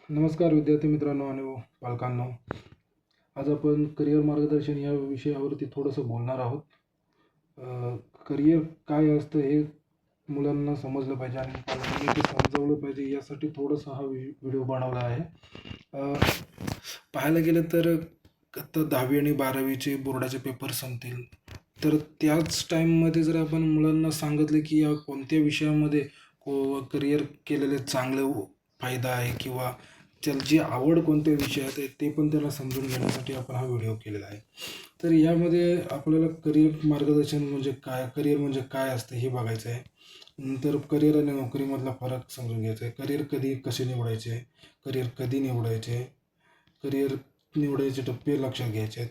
नमस्कार विद्यार्थी मित्रांनो आणि पालकांनो. आज आपण करिअर मार्गदर्शन या विषयावरती थोडंसं बोलणार आहोत. करिअर काय असतं हे मुलांना समजलं पाहिजे आणि पालकांनी ते समजावलं पाहिजे, यासाठी थोडंसं हा व्हिडिओ बनवला आहे. पाहायला गेलं तर आता 10वी आणि 12वीचे बोर्डाचे पेपर संपतील, तर त्याच टाईममध्ये जर आपण मुलांना सांगितलं की या कोणत्या विषयामध्ये करिअर केलेले चांगले फायदा आहे किंवा त्याची आवड कोणत्या विषयात आहे ते पण त्याला समजून घेण्यासाठी आपण हा व्हिडिओ केलेला आहे. तर यामध्ये आपल्याला करिअर मार्गदर्शन म्हणजे काय, करिअर म्हणजे काय असतं हे बघायचं आहे. नंतर करिअर आणि नोकरीमधला फरक समजून घ्यायचा आहे. करिअर कसे निवडायचे, करिअर कधी निवडायचे, करिअर निवडायचे टप्पे लक्षात घ्यायचे आहेत.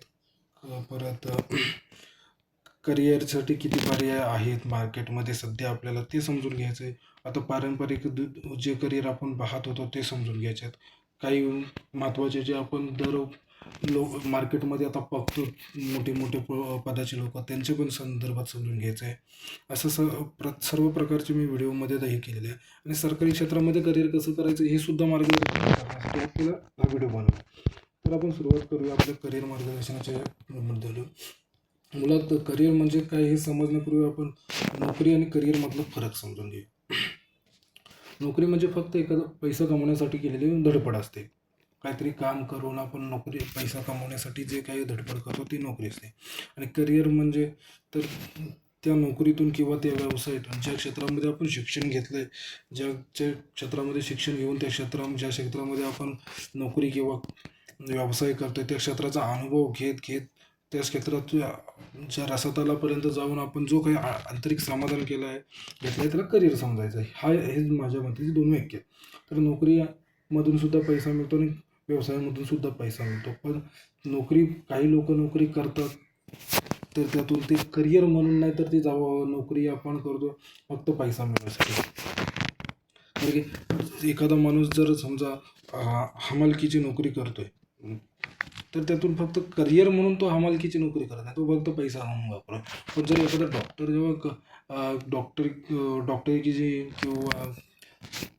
परत करिअरसाठी किती पर्याय आहेत मार्केटमध्ये सध्या आपल्याला ते समजून घ्यायचं आहे. आता पारंपरिक जे करिअर आपण पाहत होतो ते समजून घ्यायचे आहेत. काही महत्त्वाचे जे आपण मार्केटमध्ये आता बघतो, मोठे मोठे पदाचे लोक, त्यांचे पण संदर्भात समजून घ्यायचं आहे. असं सर्व प्रकारचे मी व्हिडिओमध्ये हे केलेले आहे. आणि सरकारी क्षेत्रामध्ये करिअर कसं करायचं हे सुद्धा मार्गदर्शन करण्यासाठी आपल्याला हा व्हिडिओ बनवला. तर आपण सुरुवात करूया आपल्या करिअर मार्गदर्शनाच्या बद्दल. मुळात करिअर म्हणजे काय हे समजण्यापूर्वी आपण नोकरी आणि करिअरमधला फरक समजून घेऊ. नोकरी म्हणजे फक्त एखादा पैसा कमवण्यासाठी केलेली धडपड असते. काहीतरी काम करून आपण पैसा कमवण्यासाठी जे काही धडपड करतो ती नोकरी असते. आणि करिअर म्हणजे तर त्या नोकरीतून किंवा त्या व्यवसायातून ज्या क्षेत्रामध्ये आपण शिक्षण घेतलं आहे, ज्या क्षेत्रामध्ये शिक्षण घेऊन ज्या क्षेत्रामध्ये आपण नोकरी किंवा व्यवसाय करतो आहे त्या क्षेत्राचा अनुभव घेत त्या क्षेत्रात ज्या रसातलापर्यंत जाऊन आपण जो काही आंतरिक समाधान केलं आहे, घेतलं आहे, त्याला करिअर समजायचं आहे. हे माझ्या मते 2 व्याख्या आहेत. तर नोकरीमधून सुद्धा पैसा मिळतो आणि व्यवसायामधून सुद्धा पैसा मिळतो. पण काही लोक नोकरी करतात, तर त्यातून ते करिअर म्हणून नाही, तर ती नोकरी आपण करतो फक्त पैसा मिळवण्यासाठी. कारण एखादा माणूस जर समजा हमालकीची नोकरी करतोय, तर त्यातून फक्त करिअर म्हणून तो हमालकीची नोकरी करत नाही, तो फक्त पैसा म्हणून वापरतो. पण जर एखादा डॉक्टर जेव्हा डॉक्टरची जी किंवा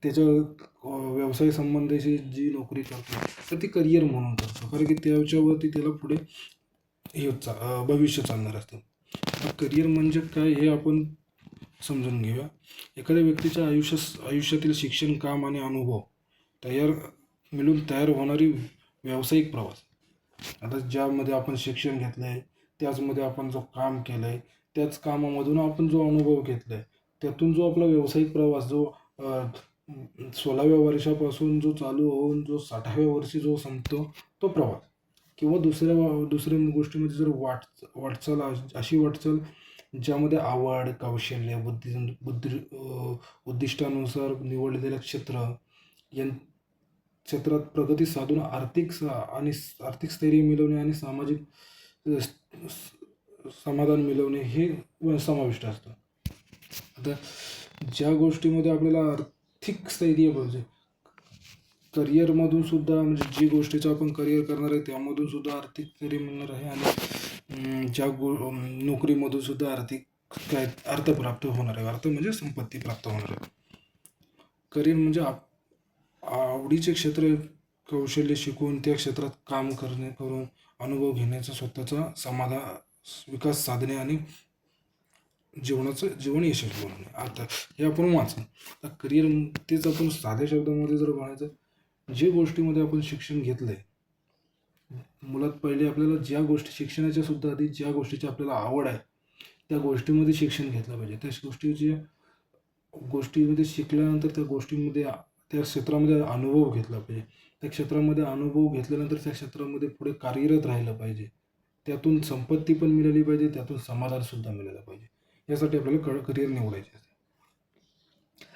त्याच्या व्यवसाय संबंधाची जी नोकरी करतो, तर ती करिअर म्हणून करतो. कारण की त्याच्यावरती त्याला पुढे भविष्य चालणार असतं. करिअर म्हणजे काय हे आपण समजून घेऊया. एखाद्या व्यक्तीच्या आयुष्यातील शिक्षण, काम आणि अनुभव मिळून तयार होणारी व्यावसायिक प्रवास. आता ज्यामध्ये आपण शिक्षण घेतलं आहे, त्याचमध्ये आपण जो काम केलं आहे, त्याच कामामधून आपण जो अनुभव घेतला आहे, त्यातून जो आपला व्यावसायिक प्रवास जो 16व्या वर्षापासून जो चालू होऊन जो 60व्या वर्षी जो संपतो तो प्रवास. किंवा दुसऱ्या गोष्टीमध्ये जर अशी वाटचाल ज्यामध्ये आवड, कौशल्य, उद्दिष्टानुसार निवडलेलं क्षेत्र, क्षेत्रात प्रगती साधून आर्थिक स्थैर्य मिळवणे आणि सामाजिक समाधान मिळवणे हे समाविष्ट असतं. आता ज्या गोष्टीमध्ये आपल्याला आर्थिक स्थैर्य पाहिजे, करिअरमधून सुद्धा म्हणजे जी गोष्टीचं आपण करिअर करणार आहे त्यामधून सुद्धा आर्थिक स्थैर्य मिळणार आहे आणि नोकरीमधून सुद्धा अर्थ प्राप्त होणार आहे. अर्थ म्हणजे संपत्ती प्राप्त होणार आहे. करिअर म्हणजे आवडीचे क्षेत्र, कौशल्य शिकून त्या क्षेत्रात काम करून अनुभव घेण्याचा, स्वतःचा विकास साधणे आणि जीवन यशस्वी बनवणे. आता हे आपण वाचलं. आता करिअर तेच आपण साध्या शब्दामध्ये जर म्हणायचं, जे गोष्टीमध्ये आपण शिक्षण घेतलं आहे, मुळात पहिले आपल्याला शिक्षणाच्या सुद्धा आधी ज्या गोष्टीची आपल्याला आवड आहे त्या गोष्टीमध्ये शिक्षण घेतलं पाहिजे. त्या गोष्टीमध्ये शिकल्यानंतर त्या क्षेत्रामध्ये अनुभव घेतला पाहिजे. त्या क्षेत्रामध्ये अनुभव घेतल्यानंतर त्या क्षेत्रामध्ये पुढे कार्यरत राहिलं पाहिजे. त्यातून संपत्ती पण मिळाली पाहिजे, त्यातून समाधानसुद्धा मिळालं पाहिजे. यासाठी आपल्याला करिअर निवडायचे असते.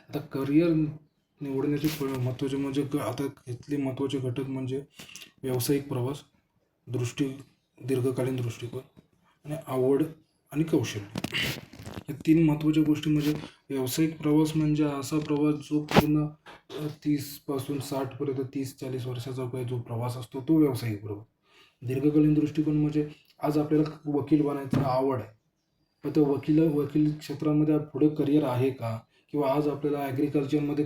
आता करिअर निवडण्याचे महत्त्वाचे म्हणजे आता इथले महत्त्वाचे घटक म्हणजे व्यावसायिक प्रवास, दीर्घकालीन दृष्टिकोन आणि आवड आणि कौशल्य. या 3 महत्त्वाच्या गोष्टी. म्हणजे व्यावसायिक प्रवास म्हणजे असा प्रवास जो पूर्ण 30पासून 60पर्यंत 30-40 वर्षाचा जो प्रवास असतो तो व्यावसायिक प्रवास. दीर्घकालीन दृष्टिकोन म्हणजे आज आपल्याला वकील बनायचं आवड आहे, पण त्या वकील क्षेत्रामध्ये पुढे करिअर आहे का, किंवा आज आपल्याला ॲग्रिकल्चरमध्ये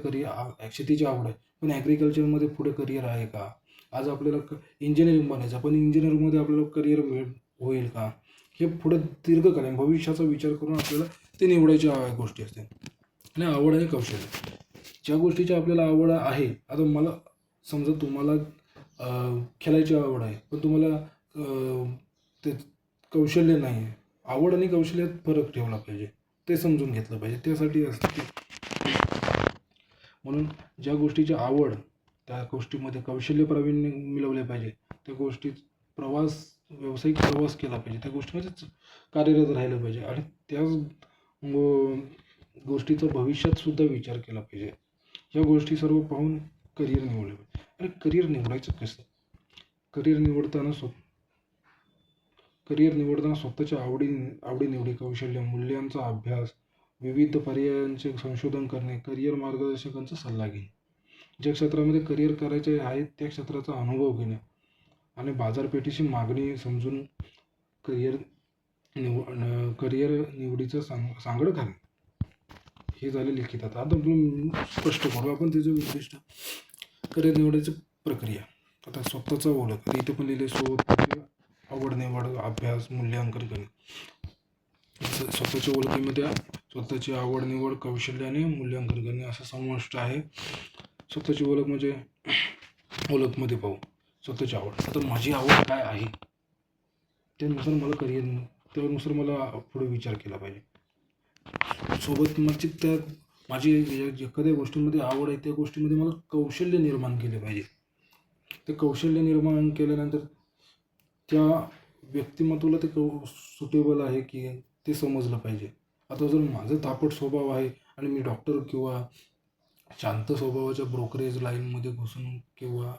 शेतीची आवड आहे, पण ॲग्रिकल्चरमध्ये पुढे करिअर आहे का? आज आपल्याला इंजिनिअरिंग बनायचं, पण इंजिनिअरिंगमध्ये आपल्याला करिअर होईल का? हे पुढे दीर्घकालीन भविष्याचा विचार करून आपल्याला ते निवडायच्या गोष्टी असतात. आणि आवड आणि कौशल्य, ज्या गोष्टीची आपल्याला आवड आहे. आता मला समजा तुम्हाला खेळायची आवड आहे, पण तुम्हाला ते कौशल्य नाही आहे. आवड आणि कौशल्यात फरक ठेवला पाहिजे, ते समजून घेतलं पाहिजे. त्यासाठी असतं की म्हणून ज्या गोष्टीची आवड, त्या गोष्टीमध्ये कौशल्य प्रावीण्य मिळवले पाहिजे. त्या गोष्टीत व्यावसायिक प्रवास केला पाहिजे. त्या गोष्टीमध्येच कार्यरत राहिलं पाहिजे आणि त्याच गोष्टीचा भविष्यात सुद्धा विचार केला पाहिजे. या गोष्टी सर्व पाहून करिअर निवडले पाहिजे. आणि करिअर निवडायचं कसं? करिअर निवडताना स्वतःच्या आवडीनिवडी, कौशल्य, मूल्यांचा अभ्यास, विविध पर्यायांचे संशोधन करणे, करिअर मार्गदर्शकांचा सल्ला घेणे. ज्या क्षेत्रामध्ये करिअर करायचे आहे त्या क्षेत्राचा अनुभव घेणे आणि बाजारपेठेची मागणी समजून करिअर निवडीचं सांगड घालणे. हे झाले लिखित. आता आपण स्पष्ट करू आपण त्याचे उद्दिष्ट. करिअर निवडायची प्रक्रिया. आता स्वतःचा ओळख, इथे पण लिहिले स्वतःची आवड निवड, अभ्यास, मूल्यांकन करणे. स्वतःच्या ओळखीमध्ये स्वतःची आवड निवड, कौशल्य आणि मूल्यांकन करणे असं समाविष्ट आहे. स्वतःची ओळख म्हणजे ओळखमध्ये पाहू स्वतःची आवड. आता माझी आवड काय आहे त्यानुसार मला पुढे विचार केला पाहिजे. सोबत माझी एखाद्या गोष्टीमध्ये आवड आहे त्या गोष्टीमध्ये मला कौशल्य निर्माण केले पाहिजे. ते कौशल्य निर्माण केल्यानंतर त्या व्यक्तिमत्वाला ते सुटेबल आहे की ते समजलं पाहिजे. आता जर माझं तापट स्वभाव आहे आणि मी डॉक्टर किंवा शांत स्वभावाच्या ब्रोकरेज लाईनमध्ये घुसून किंवा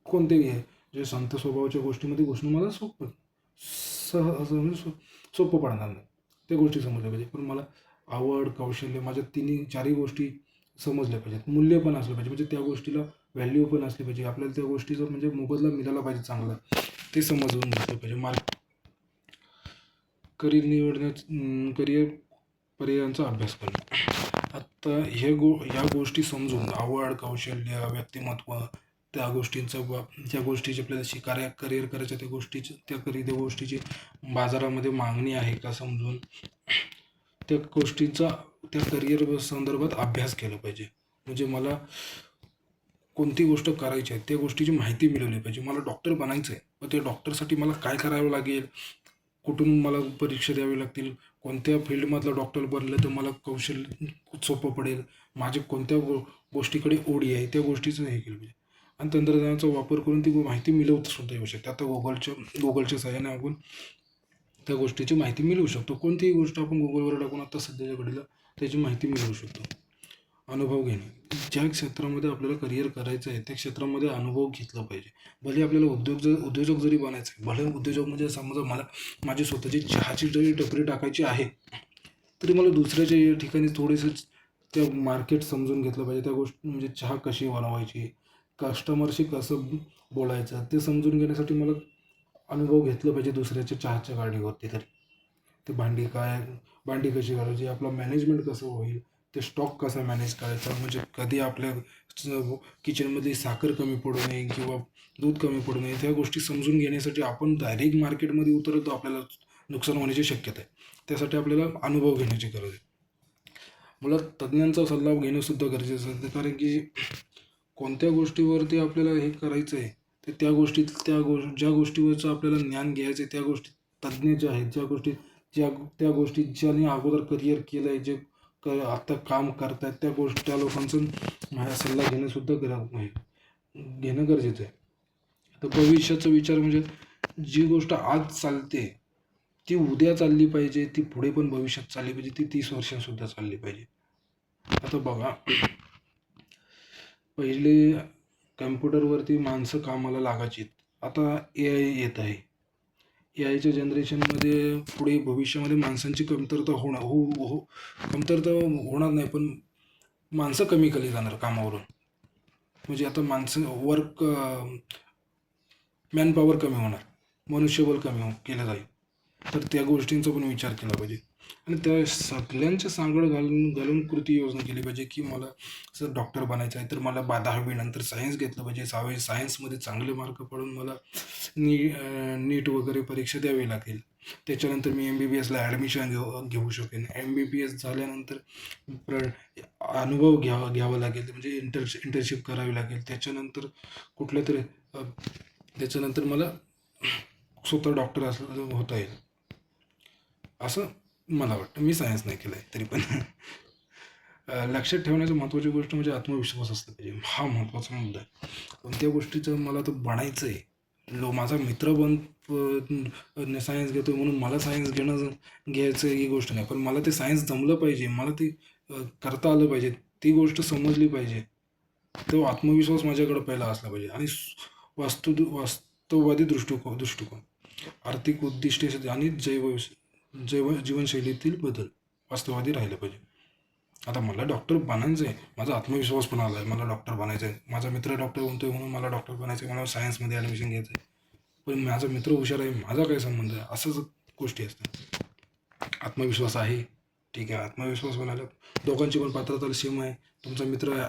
कोणतेही आहे जे शांत स्वभावाच्या गोष्टीमध्ये घुसणं मला सोपं पडणार नाही. त्या गोष्टी समजल्या पाहिजे. पण मला आवड, कौशल्य, माझ्या चारही गोष्टी समजल्या पाहिजेत. मूल्य पण असलं पाहिजे, म्हणजे त्या गोष्टीला व्हॅल्यू पण असली पाहिजे. आपल्याला त्या गोष्टीचा म्हणजे मोबदला मिळाला पाहिजे चांगला, ते समजून घेतलं पाहिजे. करिअर पर्यायांचा अभ्यास करणे. आता ह्या गोष्टी समजून आवड, कौशल्य, व्यक्तिमत्व, त्या गोष्टीची आपल्याला करिअर करायचं, त्या गोष्टीची बाजारामध्ये मागणी आहे का समजून त्या करिअर संदर्भात अभ्यास केला पाहिजे. म्हणजे मला कोणती गोष्ट करायची आहे त्या गोष्टीची माहिती मिळवली पाहिजे. मला डॉक्टर बनायचं आहे, पण त्या डॉक्टरसाठी मला काय करावं लागेल, कुठून मला परीक्षा द्यावी लागतील, कोणत्या फील्डमधला डॉक्टर बनलं तर मला कौशल्य सोपं पडेल, माझे कोणत्या गोष्टीकडे ओढी आहे त्या गोष्टीचं हे केलं पाहिजे. आणि तंत्रज्ञानाचा वापर करून ती माहिती मिळवता सुद्धा येऊ शकते. आता गुगलच्या सहाय्याने आपण त्या गोष्टीची माहिती मिळवू शकतो. कोणतीही गोष्ट आपण गुगलवर टाकून आता सध्याच्या घडीला त्याची माहिती मिळवू शकतो. अनुभव घेणे. ज्या क्षेत्रामध्ये आपल्याला करिअर करायचं आहे त्या क्षेत्रामध्ये अनुभव घेतला पाहिजे. भले आपल्याला उद्योजक जरी बनायचं आहे, भले उद्योजक म्हणजे समजा माझी स्वतःची चहाची जरी टपरी टाकायची आहे तरी मला दुसऱ्याच्या ठिकाणी थोडेसे त्या मार्केट समजून घेतलं पाहिजे. त्या गोष्टी म्हणजे चहा कशी बनवायची, कस्टमरशी कसं बोलायचं ते समजून घेण्यासाठी मला अनुभव घेतला पाहिजे दुसऱ्याच्या चहाच्या गाडीवरती. तरी ते भांडी कशी करायची, आपलं मॅनेजमेंट कसं होईल, ते स्टॉक कसा मॅनेज करायचा, म्हणजे कधी आपल्या किचनमध्ये साखर कमी पडू नये किंवा दूध कमी पडू नये, त्या गोष्टी समजून घेण्यासाठी आपण डायरेक्ट मार्केटमध्ये उतरतो आपल्याला नुकसान होण्याची शक्यता आहे. त्यासाठी आपल्याला अनुभव घेण्याची गरज आहे. मला तज्ज्ञांचा सल्ला घेणंसुद्धा गरजेचं आहे, कारण की कोणत्या गोष्टीवरती आपल्याला हे करायचं आहे तर ज्या गोष्टीवरचं आपल्याला ज्ञान घ्यायचं आहे त्या गोष्टी तज्ज्ञ जे आहेत, त्या गोष्टी ज्यांनी अगोदर करिअर केलं आहे, आत्ता काम करतायत त्या लोकांचं माझा सल्ला घेणंसुद्धा घेणं गरजेचं आहे. तर भविष्याचा विचार म्हणजे जी गोष्ट आज चालते ती उद्या चालली पाहिजे, ती पुढे पण भविष्यात चालली पाहिजे, ती 30 वर्षांसुद्धा चालली पाहिजे. आता बघा, पहिले कम्प्युटरवरती माणसं कामाला लागायची, आता AI येत आहे. AIच्या जनरेशनमध्ये पुढे भविष्यामध्ये माणसांची कमतरता होणार नाही, पण माणसं कमी केली जाणार कामावरून. म्हणजे आता मॅनपॉवर कमी होणार, मनुष्यबळ कमी केलं जाईल. तर त्या गोष्टींचा पण विचार केला पाहिजे. आणि त्या सगळ्यांच्या सांगड घालून घालून कृती योजना केली पाहिजे, की मला जर डॉक्टर बनायचं आहे तर मला 10वी नंतर सायन्स घेतलं पाहिजे. सायन्समध्ये चांगले मार्क पडून मला नीट वगैरे परीक्षा द्यावी लागेल. त्याच्यानंतर मी MBBSला ॲडमिशन घेऊ शकेन. MBBS झाल्यानंतर प्र अनुभव घ्यावा लागेल, म्हणजे इंटर्नशिप करावी लागेल. त्याच्यानंतर कुठल्या तरी त्याच्यानंतर मला स्वतः डॉक्टर असं होता येईल, असं मला वाटतं. मी सायन्स नाही केलं आहे तरी पण. लक्षात ठेवण्याची महत्त्वाची गोष्ट म्हणजे आत्मविश्वास असला पाहिजे. हा महत्त्वाचा मुद्दा आहे. कोणत्या गोष्टीचं मला तर बनायचं आहे. माझा मित्र सायन्स घेतो म्हणून मला सायन्स घ्यायचं ही गोष्ट नाही. पण मला ते सायन्स जमलं पाहिजे. मला ते करता आलं पाहिजे. ती गोष्ट समजली पाहिजे. तो आत्मविश्वास माझ्याकडे पहिला असला पाहिजे. आणि वास्तववादी दृष्टिकोन, आर्थिक उद्दिष्टे आणि जीवनशैलीतील बदल वास्तववादी राहिले पाहिजे. आता मला डॉक्टर बनायचं आहे, माझा आत्मविश्वास पण आला आहे, मला डॉक्टर बनायचं आहे. माझा मित्र डॉक्टर बनतोय म्हणून मला डॉक्टर बनायचं आहे, मला सायन्समध्ये ॲडमिशन घ्यायचं आहे. पण माझा मित्र हुशार आहे, माझा काय संबंध आहे? असंच गोष्टी असतात. आत्मविश्वास आहे, ठीक आहे, आत्मविश्वास बनायला दोघांची पण पात्रता सेम आहे. तुमचा मित्र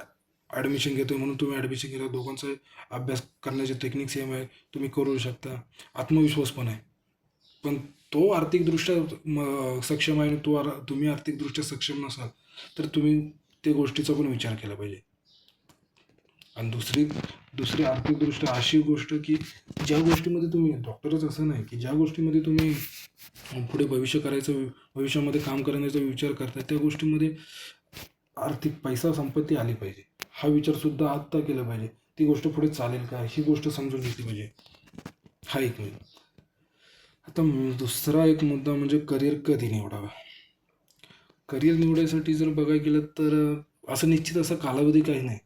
ॲडमिशन घेतोय म्हणून तुम्ही ॲडमिशन घेता, दोघांचा अभ्यास करण्याची टेक्निक सेम आहे, तुम्ही करू शकता. आत्मविश्वास पण आहे. पण तो आर्थिकदृष्ट्या सक्षम आहे आणि तुम्ही आर्थिकदृष्ट्या सक्षम नसाल तर तुम्ही त्या गोष्टीचा पण विचार केला पाहिजे. आणि दुसरी आर्थिकदृष्ट्या अशी गोष्ट, की ज्या गोष्टीमध्ये तुम्ही डॉक्टरच असं नाही, की ज्या गोष्टीमध्ये तुम्ही पुढे भविष्यामध्ये काम करण्याचा विचार करता, त्या गोष्टीमध्ये आर्थिक पैसा संपत्ती आली पाहिजे. हा विचारसुद्धा आत्ता केला पाहिजे. ती गोष्ट पुढे चालेल का ही गोष्ट समजून घेतली पाहिजे. हा एक मुद्दा. आता दुसरा एक मुद्दा म्हणजे करिअर कधी निवडावा. करिअर निवडायसाठी जर बघायला गेलं तर असं निश्चित असा कालावधी काही नाही.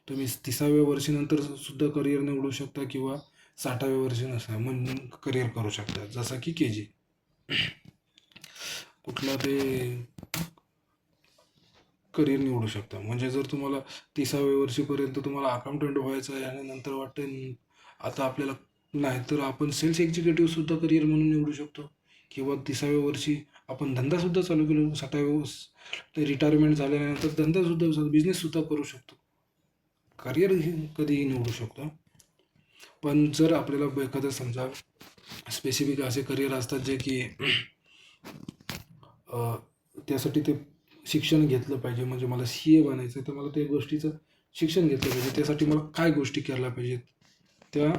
तुम्ही 30व्या वर्षीनंतर सुद्धा करिअर निवडू शकता किंवा 60व्या वर्षी म्हणून करिअर करू शकता. जसं की KG कुठला ते करिअर निवडू शकता. म्हणजे जर तुम्हाला 30व्या वर्षीपर्यंत तुम्हाला अकाउंटंट व्हायचं आहे आणि नंतर वाटतं आता आपल्याला नाही, तर आपण सेल्स एक्झिक्युटिव्ह सुद्धा करिअर म्हणून निवडू शकतो. किंवा 30व्या वर्षी आपण धंदासुद्धा चालू केलो. 60व्या रिटायरमेंट झाल्यानंतर धंदासुद्धा बिझनेससुद्धा करू शकतो. करिअर कधीही निवडू शकतो. पण जर आपल्याला एखादं समजा स्पेसिफिक असे करिअर असतात जे की त्यासाठी ते शिक्षण घेतलं पाहिजे. म्हणजे मला CA बनायचं आहे तर मला त्या गोष्टीचं शिक्षण घेतलं पाहिजे. त्यासाठी मला काय गोष्टी केल्या पाहिजेत त्या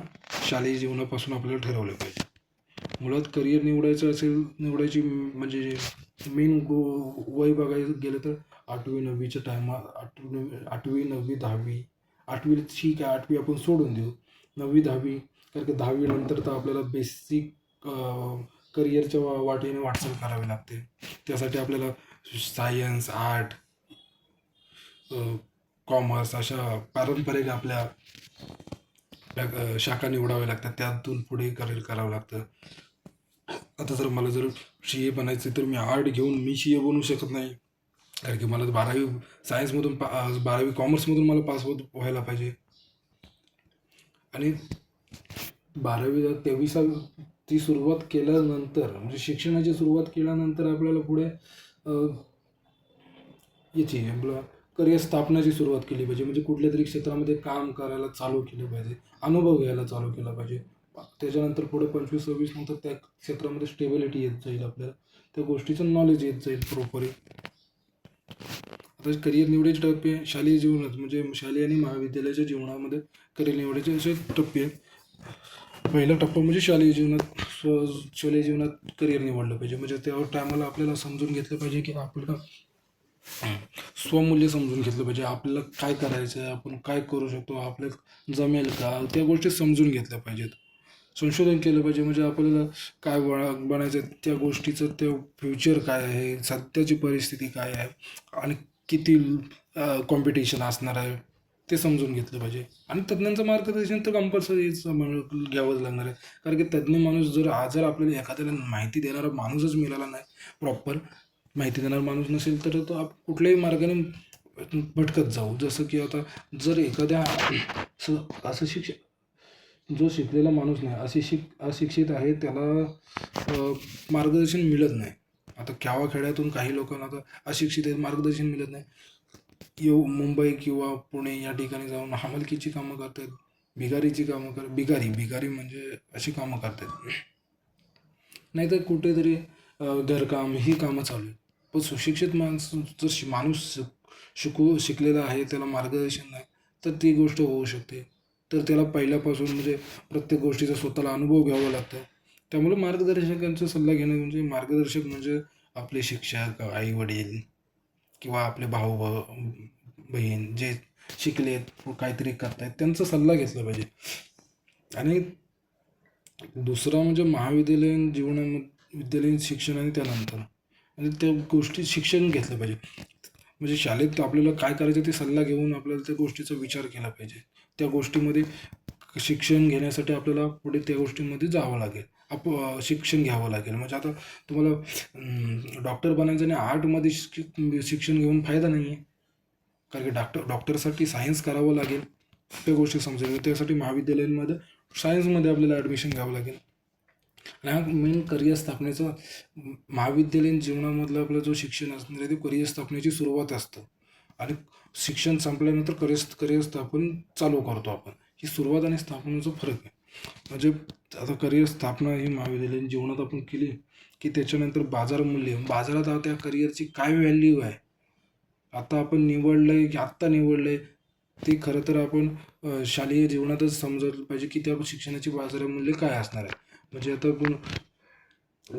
शालेय जीवनापासून आपल्याला ठरवलं पाहिजे. मुळात करिअर निवडायची म्हणजे मेन वय बघायला गेलं तर 8वी 9वीच्या टायमात 8वी 9वी 10वी. 8वी ठीक आहे, 8वी आपण सोडून देऊ. 9वी 10वी, कारण की 10वी नंतर तर आपल्याला बेसिक करिअरच्या वाटेने वाटचाल करावी लागते. त्यासाठी आपल्याला सायन्स, आर्ट, कॉमर्स अशा पारंपरिक आपल्या शाखा निवडाव्या लागतात. त्यातून पुढे करिअर करावं लागतं. आता जर CA बनायचं तर मी आर्ट घेऊन मी CA बनू शकत नाही. कारण की मला 12वी सायन्समधून 12वी कॉमर्समधून मला पास व्हायला पाहिजे. आणि 12वी 23वी सुरुवात केल्यानंतर म्हणजे शिक्षणाची सुरुवात केल्यानंतर आपल्याला पुढे याची आपलं करिअर स्थापनाची सुरुवात केली पाहिजे. म्हणजे कुठल्या तरी क्षेत्रामध्ये काम करायला चालू केलं पाहिजे, अनुभव घ्यायला चालू केला पाहिजे. त्याच्यानंतर पुढे 25-26 नंतर त्या क्षेत्रामध्ये स्टेबिलिटी येत जाईल, आपल्याला त्या गोष्टीचं नॉलेज येत जाईल प्रॉपरली. आता करिअर निवडायचे टप्पे शालेय जीवनात म्हणजे शालेय आणि महाविद्यालयाच्या जीवनामध्ये करिअर निवडायचे असे टप्पे आहेत. पहिला टप्पा म्हणजे शालेय जीवनात करिअर निवडलं पाहिजे. म्हणजे त्या टायमाला आपल्याला समजून घेतलं पाहिजे की आपल्याला स्वमूल्य समजून घेतलं पाहिजे. आपल्याला काय करायचं आहे, आपण काय करू शकतो, आपल्याला जमेल का, त्या गोष्टी समजून घेतल्या पाहिजेत. संशोधन केलं पाहिजे. म्हणजे आपल्याला काय बनायचं आहे, त्या गोष्टीचं ते फ्युचर काय आहे, सध्याची परिस्थिती काय आहे आणि किती कॉम्पिटिशन असणार आहे ते समजून घेतलं पाहिजे. आणि तज्ज्ञांचं मार्गदर्शन तर कंपल्सरी घ्यावंच लागणार आहे. कारण की तज्ज्ञ माणूस जर आपल्याला एखाद्याला माहिती देणारा माणूसच मिळाला नाही, प्रॉपर माहिती देणारा माणूस नसेल तर तो कुठल्याही मार्गाने भटकत जाऊ. जसं की आता जर एखाद्या असं जो शिकलेला माणूस नाही, अशिक्षित आहे, त्याला मार्गदर्शन मिळत नाही. आता गावाखेड्यातून काही लोकांना आता अशिक्षित आहेत, मार्गदर्शन मिळत नाही. मुंबई किंवा पुणे या ठिकाणी जाऊन हमालकीची कामं करतात, भिगारीची कामं भिगारी भिगारी म्हणजे अशी कामं करतात. नाहीतर कुठेतरी घरकाम ही कामं चालू आहेत. पण सुशिक्षित माणूस जर माणूस शिकलेला आहे, त्याला मार्गदर्शन नाही, तर ती गोष्ट होऊ शकते. तर त्याला पहिल्यापासून म्हणजे प्रत्येक गोष्टीचा स्वतःला अनुभव घ्यावा लागतो. त्यामुळे मार्गदर्शकांचा सल्ला घेणं म्हणजे मार्गदर्शक म्हणजे आपले शिक्षक, आई-वडील किंवा आपले बहीण जे शिकलेत, काहीतरी करतायत, त्यांचा सल्ला घेतला पाहिजे. आणि दुसरा म्हणजे महाविद्यालयीन विद्यालयीन शिक्षण आणि त्यानंतर म्हणजे त्या गोष्टी शिक्षण घेतलं पाहिजे. म्हणजे शाळेत आपल्याला काय करायचं ते सल्ला घेऊन आपल्याला त्या गोष्टीचा विचार केला पाहिजे. त्या गोष्टीमध्ये शिक्षण घेण्यासाठी आपल्याला पुढे त्या गोष्टींमध्ये जावं लागेल. शिक्षण घ्यावं लागेल. म्हणजे आता तुम्हाला डॉक्टर बनायचं आणि आर्टमध्ये शिक्षण घेऊन फायदा नाही आहे. कारण की डॉक्टरसाठी सायन्स करावं लागेल. त्या गोष्टी समजेल. त्यासाठी महाविद्यालयांमध्ये सायन्समध्ये आपल्याला ॲडमिशन घ्यावं लागेल. आणि हा मेन करिअर स्थापनेचा महाविद्यालयीन जीवनामधला आपलं जो शिक्षण असणार आहे ते करिअर स्थापनेची सुरुवात असतं. आणि शिक्षण संपल्यानंतर करिअर स्थापन चालू करतो आपण. ही सुरुवात आणि स्थापनेचा फरक आहे. म्हणजे आता करिअर स्थापना ही महाविद्यालयीन जीवनात आपण केली की त्याच्यानंतर बाजारमूल्य, बाजारात आता त्या करिअरची काय व्हॅल्यू आहे, आता आपण निवडलंय की आत्ता निवडलंय, ते खरं तर आपण शालेय जीवनातच समजलं पाहिजे की त्या शिक्षणाची बाजारमूल्य काय असणार आहे. म्हणजे आता आपण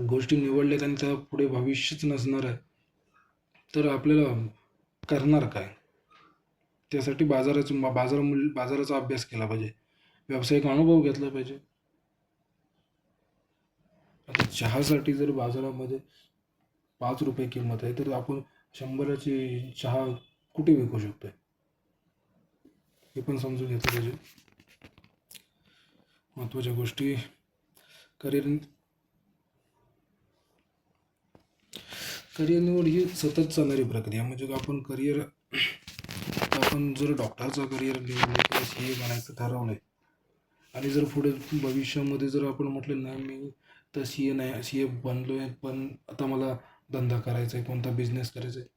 गोष्टी निवडल्यात आणि त्या पुढे भविष्यच नसणार आहे, तर आपल्याला करणार काय? त्यासाठी बाजाराचा अभ्यास केला पाहिजे. व्यावसायिक अनुभव घेतला पाहिजे. आता चहासाठी जर बाजारामध्ये ₹5 किंमत आहे, तर आपण 100ची चहा कुठे विकू शकतोय? हे पण समजून घेतलं पाहिजे. महत्त्वाच्या गोष्टी करिअर करिअर निवड ही सतत चालणारी प्रक्रिया. म्हणजे आपण जर डॉक्टरचा करिअर निवडलं किंवा CA बनायचं ठरवलंय आणि जर पुढे भविष्यामध्ये जर आपण म्हटलं नाही मी तर CA नाही, CA बनलोय पण आता मला धंदा करायचा आहे, कोणता बिझनेस करायचा आहे,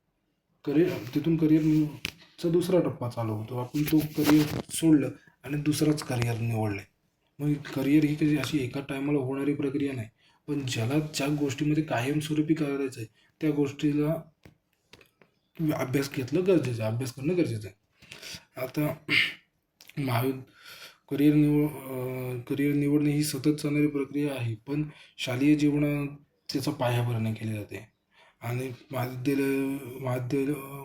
तिथून करिअरचा दुसरा टप्पा चालू होतो. आपण तो करिअर सोडलं आणि दुसराच करिअर निवडलं. मग करिअर ही कधी अशी एका टायमाला होणारी प्रक्रिया नाही. पण ज्याला ज्या गोष्टीमध्ये कायमस्वरूपी करायचं आहे त्या गोष्टीला अभ्यास करणं गरजेचं आहे. आता महावि करिअर निवडणे ही सतत चालणारी प्रक्रिया आहे. पण शालेय जीवनात त्याचा पायाभरणी केली जाते. आणि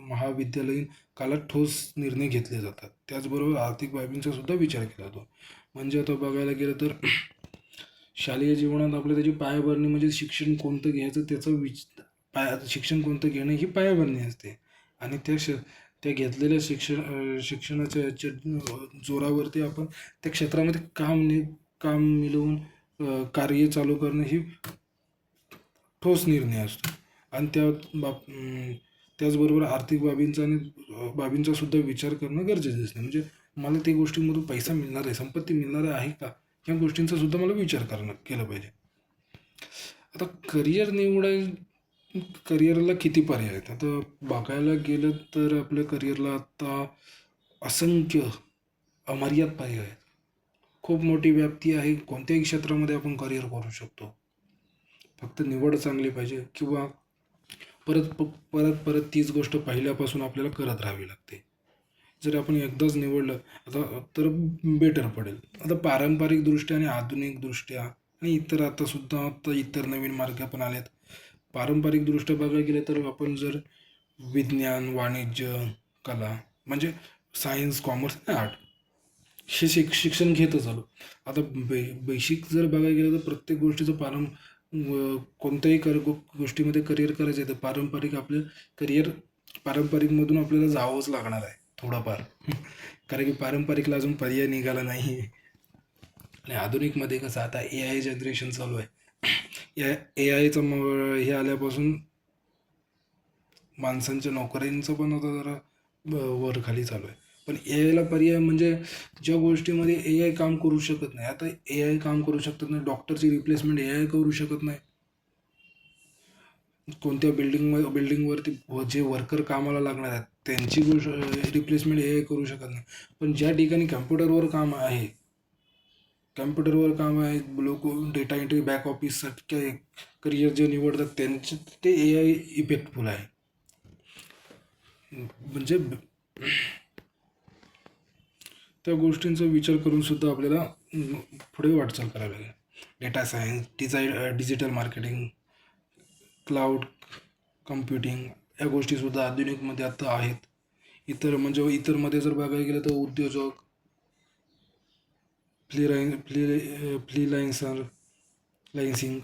महाविद्यालयीन काळात ठोस निर्णय घेतले जातात. त्याचबरोबर आर्थिक बाबींचा सुद्धा विचार केला जातो. म्हणजे आता बघायला गेलं तर शालेय जीवनात आपल्या त्याची पायाभरणी म्हणजे शिक्षण कोणतं घ्यायचं त्याचं शिक्षण कोणतं घेणं ही पायाभरणी असते. आणि त्या घेतलेल्या शिक्षणाच्या जोरावरती आपण त्या क्षेत्रामध्ये काम मिळवून कार्य चालू करणं ही ठोस निर्णय असतो. आणि त्याचबरोबर आर्थिक बाबींचा सुद्धा विचार करणं गरजेचं असतं. म्हणजे मला त्या गोष्टींमधून पैसा मिळणार आहे, संपत्ती मिळणार आहे का, ह्या गोष्टींचा सुद्धा मला विचार केला पाहिजे. आता करिअरला किती पर्याय आहेत? आता बघायला गेलं तर आपल्या करिअरला आता असंख्य अमर्याद पर्याय आहेत. खूप मोठी व्याप्ती आहे. कोणत्याही क्षेत्रामध्ये आपण करिअर करू शकतो. फक्त निवड चांगली पाहिजे किंवा परत तीच गोष्ट पहिल्यापासून आपल्याला करत राहावी लागते. जर आपण एकदाच निवडलं आता तर बेटर पडेल. आता पारंपरिकदृष्ट्या आणि आधुनिकदृष्ट्या आणि आता इतर नवीन मार्ग पण आलेत. पारंपरिकदृष्ट्या बघायला गेलं तर आपण जर विज्ञान, वाणिज्य, कला म्हणजे सायन्स, कॉमर्स आणि आर्ट हे शिक्षण घेतच आलो. आता बेसिक जर बघायला गेलं तर प्रत्येक गोष्टीचं कोणत्याही गोष्टीमध्ये करिअर करायचं आहे तर पारंपरिकमधून आपल्याला जावंच लागणार आहे थोडंफार. कारण की पारंपरिकला अजून पर्याय निघाला नाही. आणि आधुनिकमध्ये कसं आता AI जनरेशन चालू आहे. या AIचं हे आल्यापासून माणसांच्या नोकऱ्यांचं पण आता जरा वर खाली चालू आहे. पण AIला पर्याय म्हणजे ज्या गोष्टीमध्ये AI काम करू शकत नाही, आता AI काम करू शकत नाही. डॉक्टरची रिप्लेसमेंट AI करू शकत नाही. कोणत्या बिल्डिंगवरती जे वर्कर कामाला लागणार आहेत त्यांची गोष्ट रिप्लेसमेंट हे करू शकत नाही. पण ज्या ठिकाणी कॅम्प्युटरवर काम आहे, लोक डेटा एंट्री बॅक ऑफिससाठी करिअर जे निवडतात त्यांचे ते ए आय इफेक्टफुल आहे. म्हणजे त्या गोष्टींचा विचार करून सुद्धा आपल्याला पुढे वाटचाल करावी लागेल. Data science, digital marketing, cloud computing या गोष्टीसुद्धा आधुनिकमध्ये आता आहेत. इतरमध्ये जर बघायला गेलं तर उद्योजक, फ्रीलान्सर, लायन्सिंग,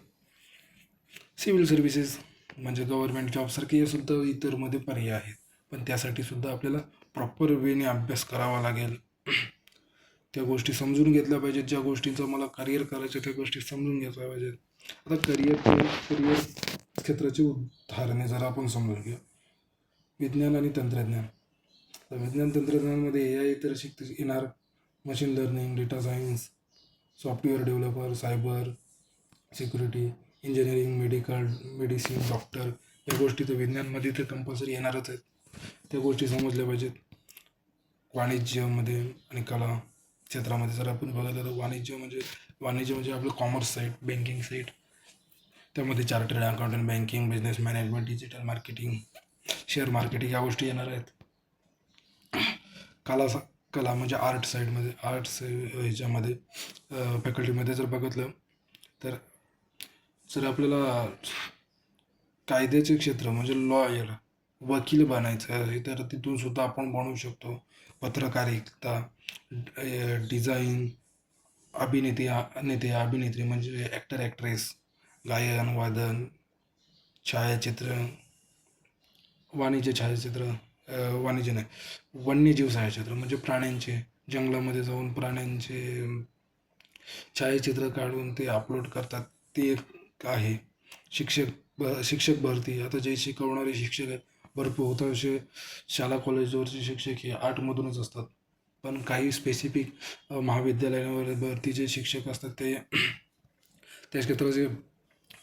सिव्हिल सर्व्हिसेस म्हणजे गव्हर्नमेंट जॉबसारखे हे सुद्धा इतरमध्ये पर्याय आहेत. पण त्यासाठी सुद्धा आपल्याला प्रॉपर वेने अभ्यास करावा लागेल. त्या गोष्टी समजून घेतल्या पाहिजेत. ज्या गोष्टींचं मला करिअर करायचं त्या गोष्टी समजून घेतल्या पाहिजेत. आता करिअर क्षेत्राची उदाहरणे जर आपण समजून घेऊ, विज्ञान आणि तंत्रज्ञान. तर विज्ञान तंत्रज्ञानामध्ये ए आय तर शिकता येणार, machine learning, data science, software developer, cyber security, engineering, medicine, doctor या गोष्टी तर विज्ञानमध्ये तर कंपल्सरी येणारच आहेत. त्या गोष्टी समजल्या पाहिजेत. वाणिज्यामध्ये आणि कला क्षेत्रामध्ये जर आपण बघितलं तर वाणिज्य म्हणजे आपलं कॉमर्स साईड, बँकिंग साईड, त्यामध्ये chartered accountant, banking, business management, digital marketing, share marketing या गोष्टी येणार आहेत. कला कला म्हणजे आर्ट्स ह्याच्यामध्ये फॅकल्टीमध्ये जर बघितलं तर जर आपल्याला कायद्याचे क्षेत्र म्हणजे लॉयर, वकील बनायचं आहे तर तिथून सुद्धा आपण बनवू शकतो. पत्रकारिता, डिझाईन, अभिनेत्री म्हणजे ॲक्टर ॲक्ट्रेस, गायन वादन, छायाचित्र, वाणिज्य नाही, वन्यजीव छायाचित्र म्हणजे प्राण्यांचे, जंगलामध्ये जाऊन प्राण्यांचे छायाचित्र काढून ते अपलोड करतात, ते एक आहे. शिक्षक भरती, आता जे शिकवणारे शिक्षक आहेत भरपूर होतं असे शाळा कॉलेजवरचे शिक्षक हे आर्टमधूनच असतात. पण काही स्पेसिफिक महाविद्यालयावर भरतीचे शिक्षक असतात ते त्या क्षेत्राचे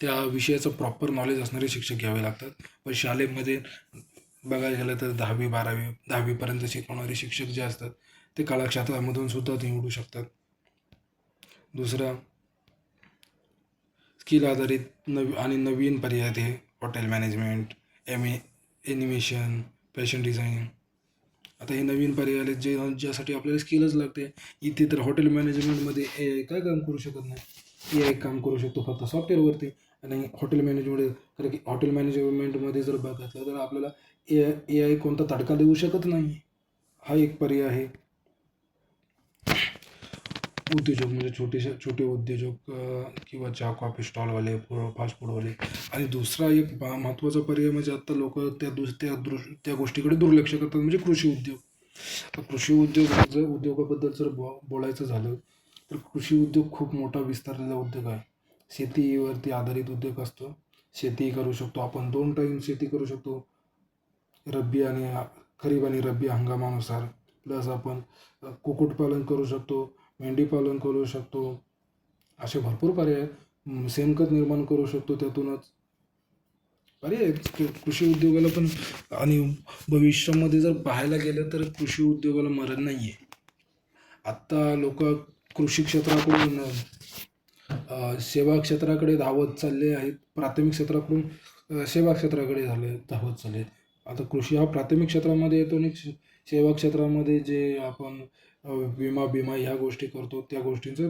त्या विषयाचं प्रॉपर नॉलेज असणारे शिक्षक घ्यावे लागतात. पण शाळेमध्ये बघायला गेलं तर 10वी पर्यंत शिकवणारे शिक्षक जे असतात ते कला क्षेत्रामधून सुद्धा निवडू शकतात. दुसरा स्किल आधारित नवीन पर्याय ते hotel management, animation, fashion design. आता हे नवीन पर्याय आले ज्यासाठी आपल्याला स्किलच लागते. इथे तर हॉटेल मॅनेजमेंटमध्ये ए आय काय काम करू शकत नाही. ए आय काम करू शकतो फक्त सॉफ्टवेअरवरती. आणि हॉटेल मॅनेजमेंटमध्ये जर बघितलं तर आपल्याला ए आय कोणता तडका देऊ शकत नाही. हा एक पर्याय आहे. उद्योजक म्हणजे छोटे उद्योजक किंवा चहा कॉफी स्टॉलवाले, फास्ट फूडवाले. आणि दुसरा एक महत्त्वाचा पर्याय म्हणजे आत्ता लोक त्या गोष्टीकडे दुर्लक्ष करतात म्हणजे कृषी उद्योग. कृषी उद्योगाबद्दल जर बोलायचं झालं तर कृषी उद्योग खूप मोठा विस्तारलेला उद्योग आहे. शेतीवरती आधारित उद्योग असतो. शेती करू शकतो आपण, 2 टाईम शेती करू शकतो, खरीप आणि रब्बी हंगामानुसार. प्लस आपण कुक्कुटपालन करू शकतो, मेंढीपालन करू शकतो. असे भरपूर पर्याय आहेत. शेणखत निर्माण करू शकतो त्यातूनच. पर्याय आहेत कृषी उद्योगाला पण. आणि भविष्यामध्ये जर पाहायला गेलं तर कृषी उद्योगाला मरण नाही आहे. आत्ता लोक कृषी क्षेत्राकडून सेवा क्षेत्राकडे धावत चालले आहेत. प्राथमिक क्षेत्राकडून सेवा क्षेत्राकडे धावत चालले आहेत. आता कृषी हा प्राथमिक क्षेत्रामध्ये येतो आणि सेवा क्षेत्रामध्ये जे आपण विमा ह्या गोष्टी करतो त्या गोष्टींचा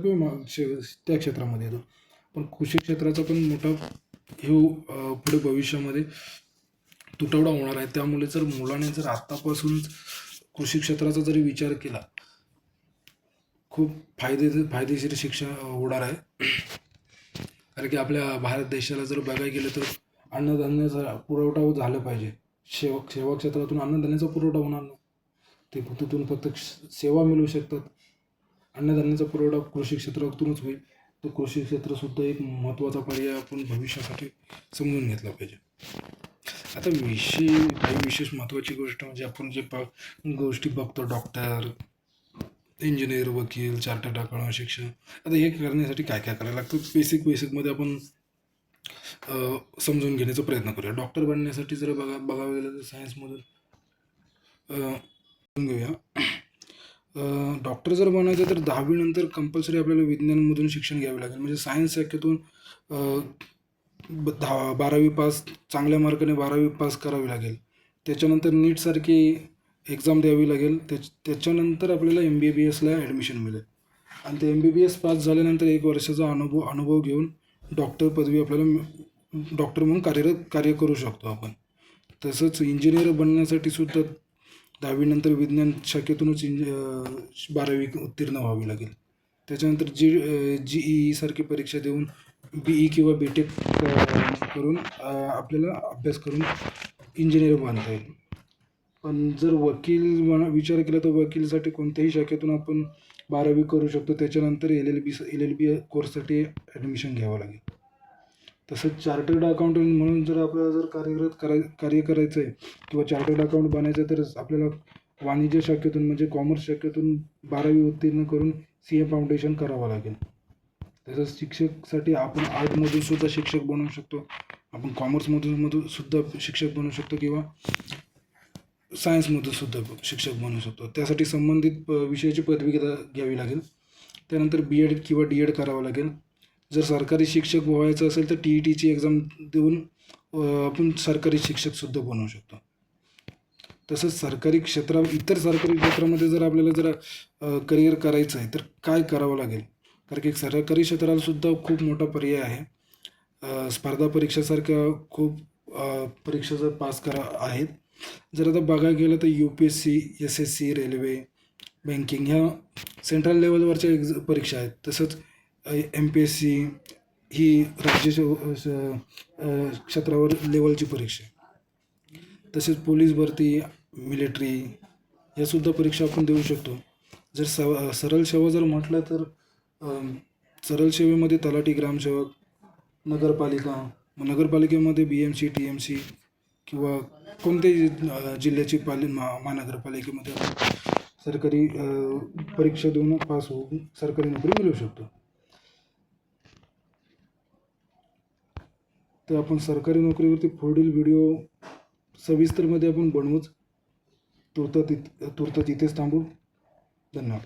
त्या क्षेत्रामध्ये येतो. पण कृषी क्षेत्राचा पण मोठा पुढे भविष्यामध्ये तुटवडा होणार आहे. त्यामुळे जर मुलाने जर आत्तापासूनच कृषी क्षेत्राचा जरी विचार केला, खूप फायदेशीर शिक्षण होणार आहे. कारण की आपल्या भारत देशाला जर बघायला गेलं तर अन्नधान्याचा पुरवठा झाला पाहिजे. सेवा क्षेत्रातून अन्नधान्याचा पुरवठा होणार नाही. तिथून फक्त सेवा मिळू शकतात. अन्नधान्याचा पुरवठा कृषी क्षेत्रातूनच होईल. तर कृषी क्षेत्रसुद्धा एक महत्त्वाचा पर्याय आपण भविष्यासाठी समजून घेतला पाहिजे. आता काही विशेष महत्त्वाची गोष्ट म्हणजे आपण जे गोष्टी बघतो, डॉक्टर, इंजिनियर, वकील, चार्टर्ड अकाउंटंट, शिक्षक. आता हे करण्यासाठी काय काय करायला लागतं बेसिकमध्ये आपण समजून घेण्याचा प्रयत्न करूया. डॉक्टर बनण्यासाठी जर बघावं गेलं तर सायन्समधून समजून घेऊया. डॉक्टर जर बनायचं तर 10वी नंतर कंपल्सरी आपल्याला विज्ञानमधून शिक्षण घ्यावे लागेल. म्हणजे सायन्स शाखेतून 12वी पास, चांगल्या मार्काने 12वी पास करावी लागेल. त्याच्यानंतर नीटसारखी एक्झाम द्यावी लागेल. त्याच्यानंतर आपल्याला MBBSला ॲडमिशन मिळेल आणि ते MBBS पास झाल्यानंतर 1 वर्षाचा अनुभव घेऊन डॉक्टर पदवी आपल्याला डॉक्टर म्हणून कार्य करू शकतो आपण. तसंच इंजिनियर बनण्यासाठी सुद्धा 10वी नंतर विज्ञान शाखेतूनच 12वी उत्तीर्ण व्हावी लागेल. त्याच्यानंतर GEE सारखी परीक्षा देऊन BE किंवा BTech करून आपल्याला अभ्यास करून इंजिनियर बनता येईल. पण जर विचार केला तर वकीलसाठी कोणत्याही शाखेतून आपण 12वी करू शकतो. त्याच्यानंतर LLB कोर्ससाठी ॲडमिशन घ्यावं लागेल. तसंच चार्टर्ड अकाउंटंट म्हणून जर आपल्याला कार्य करायचं आहे किंवा चार्टर्ड अकाउंट बनायचं आहे तर आपल्याला वाणिज्य शाखेतून म्हणजे कॉमर्स शाखेतून 12वी उत्तीर्ण करून CA फाउंडेशन करावं लागेल. तसंच शिक्षकसाठी आपण आर्टमधून सुद्धा शिक्षक बनवू शकतो, आपण कॉमर्समधून सुद्धा शिक्षक बनवू शकतो किंवा सायन्समधून सुद्धा शिक्षक बनवू शकतो. त्यासाठी संबंधित विषयाची पदवी घ्यावी लागेल. त्यानंतर BEd किंवा DEd करावं लागेल. जर सरकारी शिक्षक व्हायचं असेल तर TETची एक्झाम देऊन आपण सरकारी शिक्षकसुद्धा बनवू शकतो. तसंच इतर सरकारी क्षेत्रामध्ये जर आपल्याला करिअर करायचं आहे तर काय करावं लागेल? कारण की सरकारी क्षेत्राला सुद्धा खूप मोठा पर्याय आहे. स्पर्धा परीक्षासारख्या खूप परीक्षा जर पास आहेत. जर आता बघायला गेलं तर UPSC, SSC, रेल्वे, बँकिंग ह्या सेंट्रल लेवलवरच्या परीक्षा आहेत. तसंच MPSC ही राज्य क्षेत्रावर लेवलची परीक्षा आहे. तसेच पोलीस भरती, मिलिटरी यासुद्धा परीक्षा आपण देऊ शकतो. जर सरळ सेवा जर म्हटलं तर सरळ सेवेमध्ये तलाठी, ग्रामसेवक, नगरपालिका, नगरपालिकेमध्ये BMC, TMC किंवा कोणत्याही जिल्ह्याची महानगरपालिकेमध्ये सरकारी परीक्षा देऊन पास होऊन सरकारी नोकरी मिळवू शकतो. तर आपण सरकारी नोकरीवरती पुढील व्हिडिओ सविस्तरमध्ये आपण बनवूच. तूर्त इथेच थांबू. धन्यवाद.